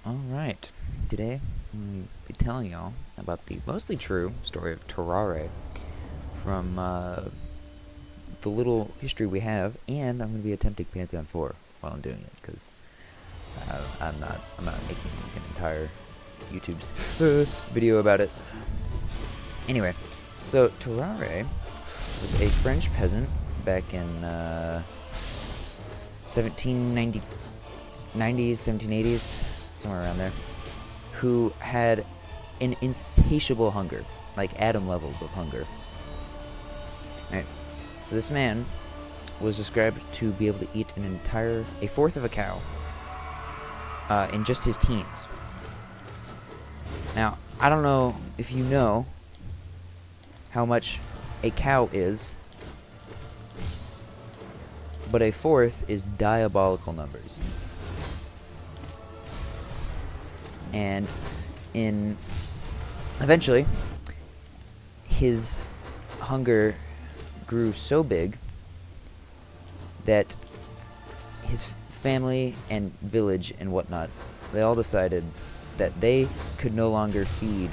Alright, today I'm going to be telling y'all about the mostly true story of Terrarae from the little history we have, and I'm going to be attempting Pantheon 4 while I'm doing it, because I'm not making an entire YouTube's video about it. Anyway, so Terrarae was a French peasant back in 1790s, 1780s, somewhere around there, who had an insatiable hunger, like atom levels of hunger. Right. So this man was described to be able to eat a fourth of a cow in just his teens. Now, I don't know if you know how much a cow is, but a fourth is diabolical numbers. And eventually, his hunger grew so big that his family and village and whatnot, they all decided that they could no longer feed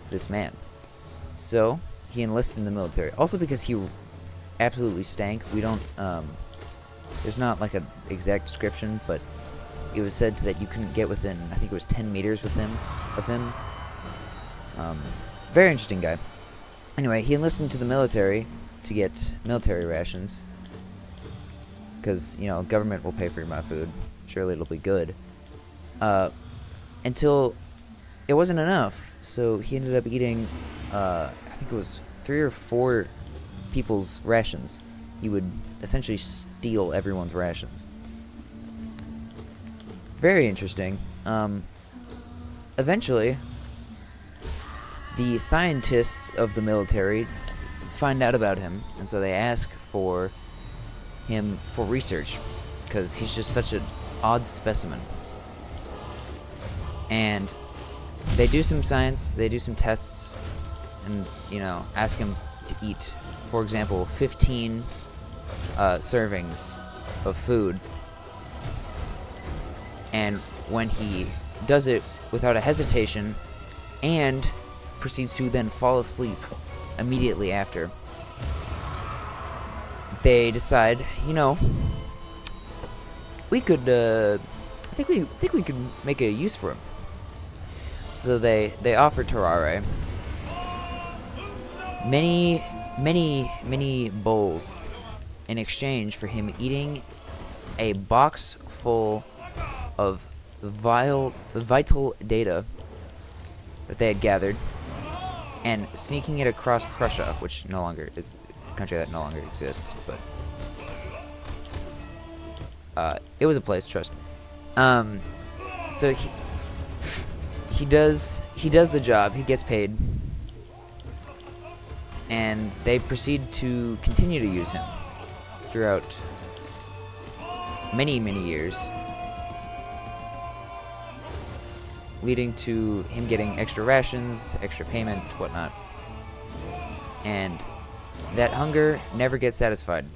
this man. So he enlisted in the military. Also because he absolutely stank. We don't, there's not like an exact description, but it was said that you couldn't get within, I think it was 10 meters of him. Very interesting guy. Anyway, he enlisted into the military to get military rations, because, you know, government will pay for your amount of food. Surely it'll be good. Until it wasn't enough, so he ended up eating, I think it was 3 or 4 people's rations. He would essentially steal everyone's rations. Very interesting. Eventually, the scientists of the military find out about him, and so they ask for him for research, because he's just such an odd specimen. And they do some science, they do some tests, and, you know, ask him to eat, for example, 15 servings of food. And when he does it without a hesitation and proceeds to then fall asleep immediately after, they decide, you know, we could, I think we could make a use for him. So they offer Terrarae many bowls in exchange for him eating a box full of vital data that they had gathered, and sneaking it across Prussia, which no longer is a country that no longer exists, but it was a place, trust. So he does the job, he gets paid, and they proceed to continue to use him throughout many years, leading to him getting extra rations, extra payment, whatnot. And that hunger never gets satisfied.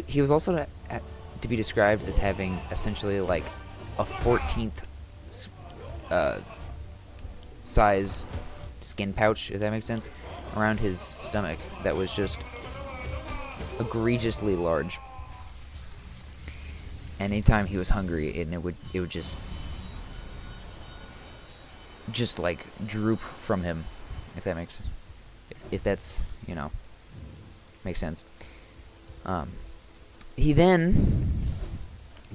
He was also to be described as having essentially like a 14th size skin pouch, if that makes sense, around his stomach that was just egregiously large. Anytime he was hungry, it would just like droop from him, if that makes, if that's, you know, makes sense. He then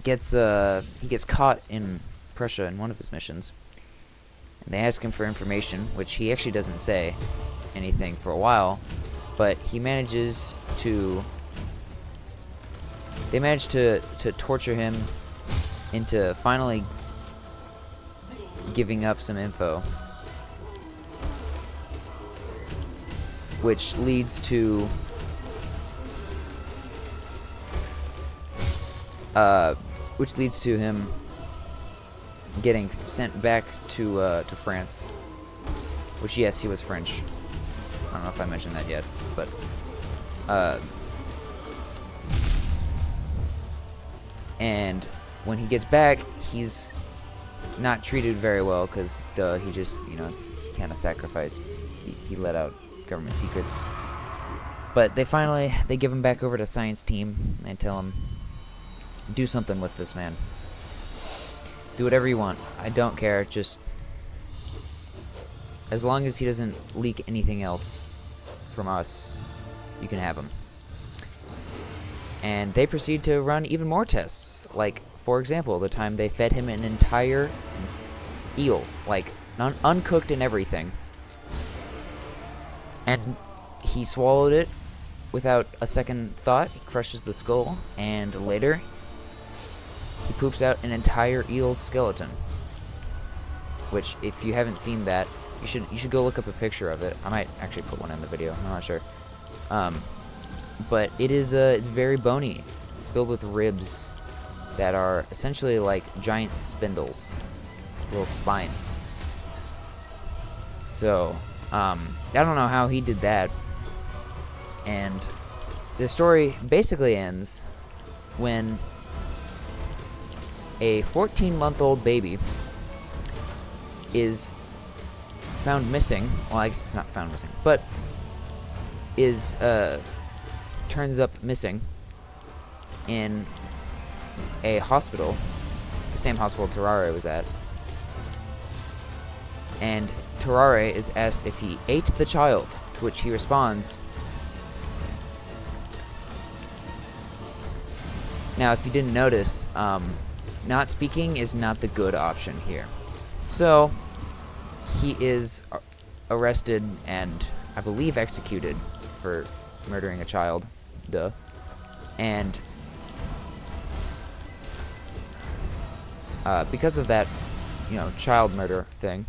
gets caught in Prussia in one of his missions, and they ask him for information, which he actually doesn't say anything for a while, but he manages to. They manage to torture him into finally giving up some info, which leads to him getting sent back to France. Which, yes, he was French. I don't know if I mentioned that yet, but and when he gets back, he's not treated very well because he just, kind of sacrificed. He let out government secrets. But they give him back over to science team and tell him, do something with this man. Do whatever you want. I don't care. Just as long as he doesn't leak anything else from us, you can have him. And they proceed to run even more tests. Like, for example, the time they fed him an entire eel, like uncooked and everything. And he swallowed it without a second thought. He crushes the skull, and later he poops out an entire eel's skeleton. Which, if you haven't seen that, you should go look up a picture of it. I might actually put one in the video. I'm not sure. But it's very bony, filled with ribs that are essentially like giant spindles, little spines. So, I don't know how he did that. And the story basically ends when a 14-month-old baby is found missing. Well, I guess it's not found missing, but turns up missing in a hospital, the same hospital Terrarae was at. And Terrarae is asked if he ate the child, to which he responds, now, if you didn't notice, not speaking is not the good option here. So, he is arrested and, I believe, executed for murdering a child. Duh. And because of that, child murder thing,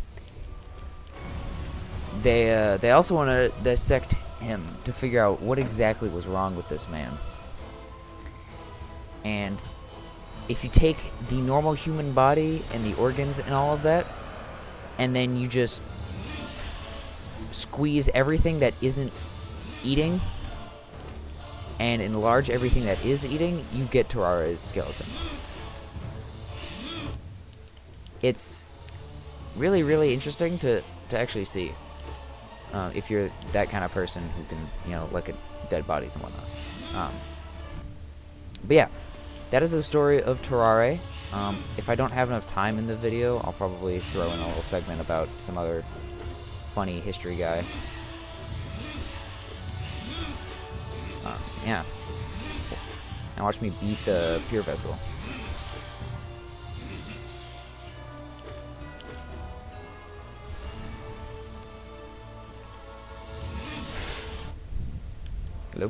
they also want to dissect him to figure out what exactly was wrong with this man. And if you take the normal human body and the organs and all of that, and then you just squeeze everything that isn't eating and enlarge everything that is eating, you get Terrarae's skeleton. It's really, really interesting to actually see if you're that kind of person who can, look at dead bodies and whatnot. But yeah, that is the story of Terrarae. If I don't have enough time in the video, I'll probably throw in a little segment about some other funny history guy. Yeah. Now watch me beat the pier vessel. Hello?